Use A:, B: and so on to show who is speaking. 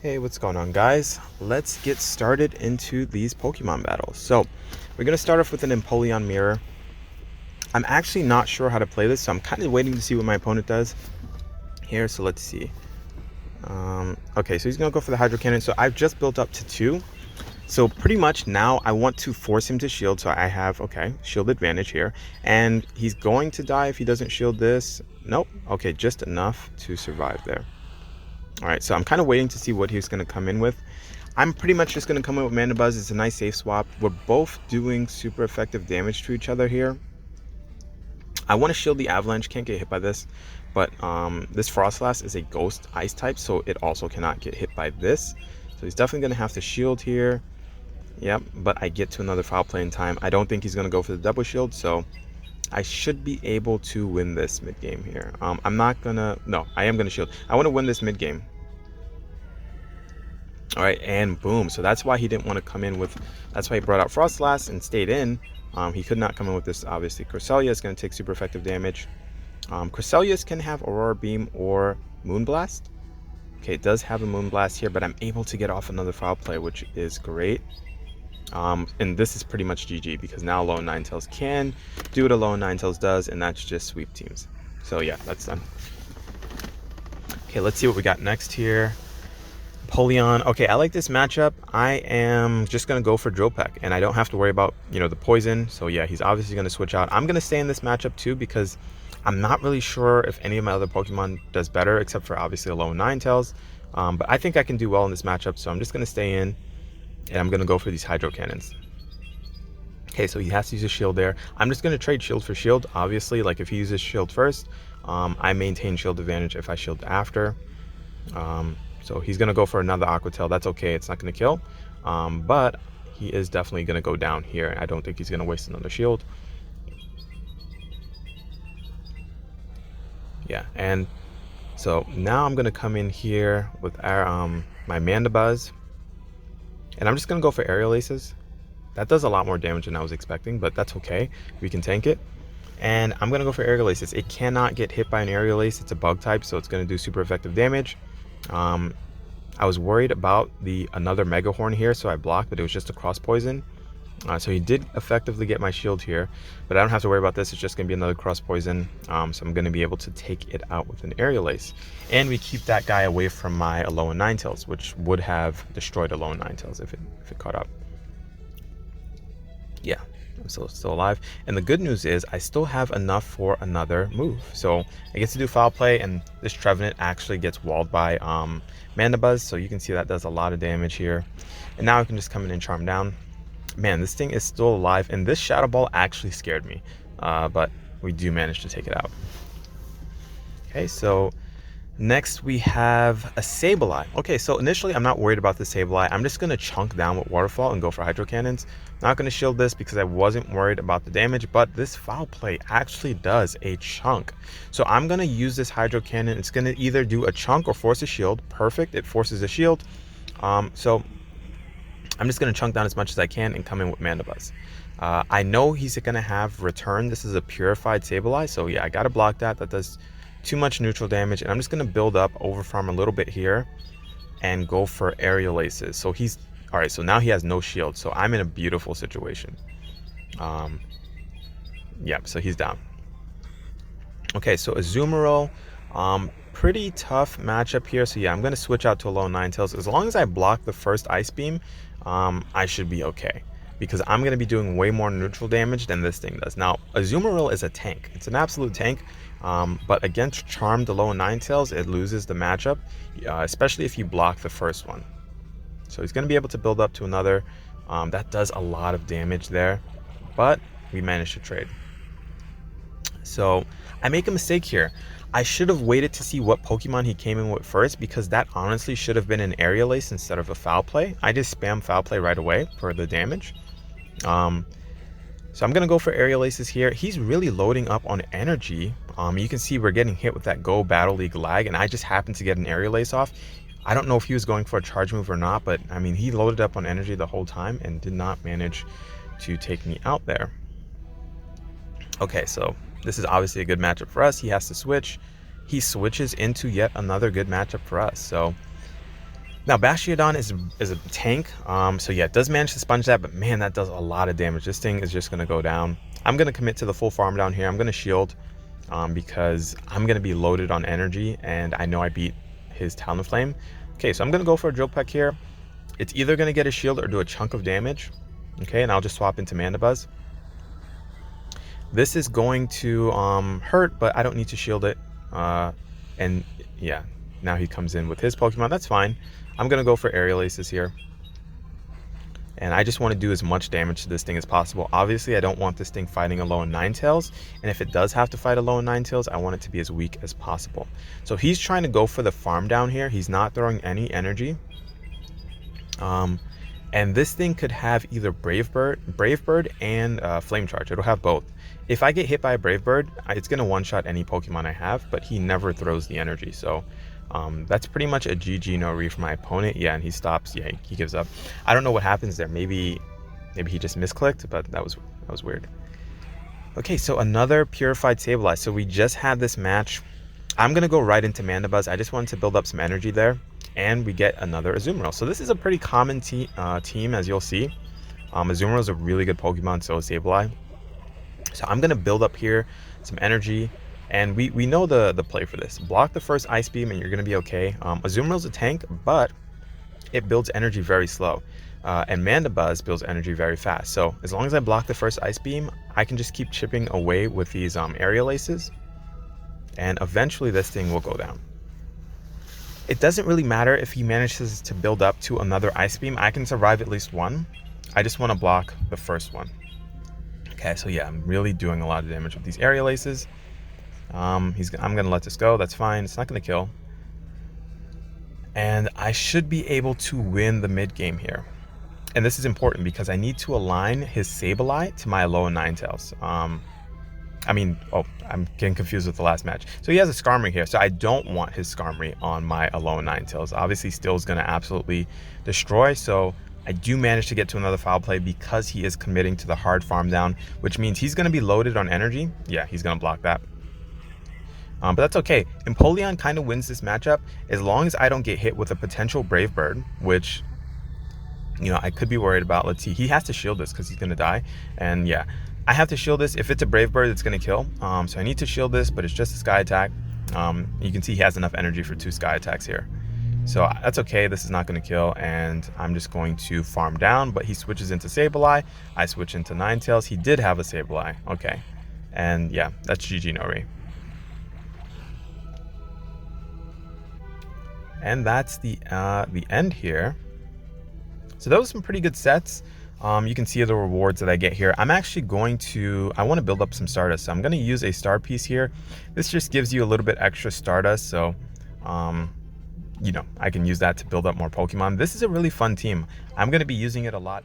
A: Hey, what's going on, guys? Let's get started into these Pokemon battles. So, we're going to start off with an Empoleon Mirror. I'm actually not sure how to play this, so I'm kind of waiting to see what my opponent does here. So, let's see. Okay, so he's going to go for the Hydro Cannon. So, I've just built up to 2. So, pretty much now I want to force him to shield. So, I have, okay, shield advantage here. And he's going to die if he doesn't shield this. Nope. Okay, just enough to survive there. Alright, so I'm kind of waiting to see what he's going to come in with. I'm pretty much just going to come in with Mandibuzz. It's a nice safe swap. We're both doing super effective damage to each other here. I want to shield the Avalanche. Can't get hit by this. But this Frostlass is a Ghost Ice type, so it also cannot get hit by this. So he's definitely going to have to shield here. Yep, but I get to another foul play in time. I don't think he's going to go for the double shield, so I should be able to win this mid-game here. I'm not going to... No, I am going to shield. I want to win this mid-game. All right, and boom. So that's why he didn't want to come in with... That's why he brought out Frostlass and stayed in. He could not come in with this, obviously. Cresselia is going to take super effective damage. Cresselia can have Aurora Beam or Moonblast. Okay, it does have a Moonblast here, but I'm able to get off another foul play, which is great. And this is pretty much GG, because now Alolan Ninetales can do what Alolan Ninetales does, and that's just sweep teams. So yeah, that's done. Okay, let's see what we got next here. Empoleon. Okay, I like this matchup. I am just going to go for Drill Peck, and I don't have to worry about, the poison. So yeah, he's obviously going to switch out. I'm going to stay in this matchup too, because I'm not really sure if any of my other Pokemon does better, except for obviously Alolan Ninetales. But I think I can do well in this matchup, so I'm just going to stay in, and I'm going to go for these Hydro Cannons. Okay, so he has to use a shield there. I'm just going to trade shield for shield, obviously. Like, if he uses shield first, I maintain shield advantage if I shield after. So he's going to go for another Aqua Tail. That's okay. It's not going to kill. But he is definitely going to go down here. I don't think he's going to waste another shield. Yeah, and so now I'm going to come in here with our, my Mandibuzz. And I'm just going to go for Aerial Aces. That does a lot more damage than I was expecting, but that's okay. We can tank it. And I'm going to go for Aerial Aces. It cannot get hit by an Aerial Ace. It's a bug type, so it's going to do super effective damage. I was worried about another Mega Horn here, so I blocked, but it was just a cross poison. So he did effectively get my shield here, but I don't have to worry about this. It's just going to be another cross poison. So I'm going to be able to take it out with an Aerial Ace. And we keep that guy away from my Alolan Ninetales, which would have destroyed Alolan Ninetales if it caught up. Yeah, I'm still alive. And the good news is I still have enough for another move. So I get to do foul play, and this Trevenant actually gets walled by Mandibuzz. So you can see that does a lot of damage here. And now I can just come in and charm down. Man, this thing is still alive, and this Shadow Ball actually scared me. But we do manage to take it out. Okay, so next we have a Sableye. Okay, so initially I'm not worried about the Sableye. I'm just going to chunk down with Waterfall and go for Hydro Cannons. Not going to shield this because I wasn't worried about the damage, but this foul play actually does a chunk. So I'm going to use this Hydro Cannon. It's going to either do a chunk or force a shield. Perfect, it forces a shield. So I'm just going to chunk down as much as I can and come in with Mandibuzz. I know he's going to have Return. This is a purified Sableye, so yeah, I got to block that. That does too much neutral damage, and I'm just going to build up, overfarm a little bit here, and go for Aerial Aces. So he's... Alright, so now he has no shield, so I'm in a beautiful situation. Yeah, so he's down. Okay, so Azumarill, pretty tough matchup here. So yeah, I'm going to switch out to Alolan Ninetales. As long as I block the first Ice Beam, I should be okay, because I'm going to be doing way more neutral damage than this thing does. Now, Azumarill is a tank. It's an absolute tank, but against Charmed Alolan Ninetales, it loses the matchup, especially if you block the first one. So he's going to be able to build up to another. That does a lot of damage there, but we managed to trade. So I make a mistake here. I should have waited to see what Pokemon he came in with first, because that honestly should have been an Aerial Ace instead of a foul play. I just spam foul play right away for the damage. So I'm going to go for Aerial Aces here. He's really loading up on energy. You can see we're getting hit with that Go Battle League lag, and I just happened to get an Aerial Ace off. I don't know if he was going for a charge move or not, but I mean, he loaded up on energy the whole time and did not manage to take me out there. Okay, so this is obviously a good matchup for us. He has to switch. He switches into yet another good matchup for us. So Now Bastiodon is a tank, so yeah, it does manage to sponge that, but man, that does a lot of damage. This thing is just gonna go down. I'm gonna commit to the full farm down here. I'm gonna shield, because I'm gonna be loaded on energy, and I know I beat his Talonflame. Okay, so I'm gonna go for a Drill Peck here. It's either gonna get a shield or do a chunk of damage. Okay, and I'll just swap into Mandibuzz. This is going to hurt, but I don't need to shield it. And yeah, now he comes in with his Pokemon. That's fine. I'm gonna go for Aerial Aces here. And I just want to do as much damage to this thing as possible. Obviously, I don't want this thing fighting a Alolan Ninetales, and if it does have to fight a Alolan Ninetales, I want it to be as weak as possible. So he's trying to go for the farm down here. He's not throwing any energy. And this thing could have either Brave Bird and Flame Charge. It'll have both. If I get hit by a Brave Bird, it's going to one-shot any Pokemon I have, but he never throws the energy. So that's pretty much a GG no re for my opponent. Yeah, and he stops. Yeah, he gives up. I don't know what happens there. Maybe he just misclicked, but that was weird. Okay, so another Purified Sableye. So we just had this match. I'm going to go right into Mandibuzz. I just wanted to build up some energy there. And we get another Azumarill. So this is a pretty common team, as you'll see. Azumarill is a really good Pokemon, so is Sableye. So I'm going to build up here some energy. And we know the play for this. Block the first Ice Beam and you're going to be okay. Azumarill's a tank, but it builds energy very slow. And Mandibuzz builds energy very fast. So as long as I block the first Ice Beam, I can just keep chipping away with these Aerial Aces. And eventually this thing will go down. It doesn't really matter if he manages to build up to another Ice Beam. I can survive at least one. I just want to block the first one. Okay, so yeah, I'm really doing a lot of damage with these Aerial Aces. I'm going to let this go. That's fine. It's not going to kill. And I should be able to win the mid game here. And this is important because I need to align his Sableye to my Alolan Ninetales. I'm getting confused with the last match. So he has a Skarmory here, so I don't want his Skarmory on my Alolan Ninetales. Obviously, Still's going to absolutely destroy, so I do manage to get to another foul play because he is committing to the hard farm down, which means he's going to be loaded on energy. Yeah, he's going to block that. But that's okay. Empoleon kind of wins this matchup as long as I don't get hit with a potential Brave Bird, which, I could be worried about. Let's see. He has to shield this because he's going to die. And yeah, I have to shield this. If it's a Brave Bird, it's going to kill. So I need to shield this, but it's just a Sky Attack. You can see he has enough energy for 2 Sky Attacks here. So that's okay. This is not going to kill. And I'm just going to farm down, but he switches into Sableye. I switch into Ninetales. He did have a Sableye. Okay. And yeah, that's GG no re. And that's the end here. So that was some pretty good sets. You can see the rewards that I get here. I'm actually I want to build up some Stardust. So I'm going to use a Star Piece here. This just gives you a little bit extra Stardust. So, I can use that to build up more Pokemon. This is a really fun team. I'm going to be using it a lot.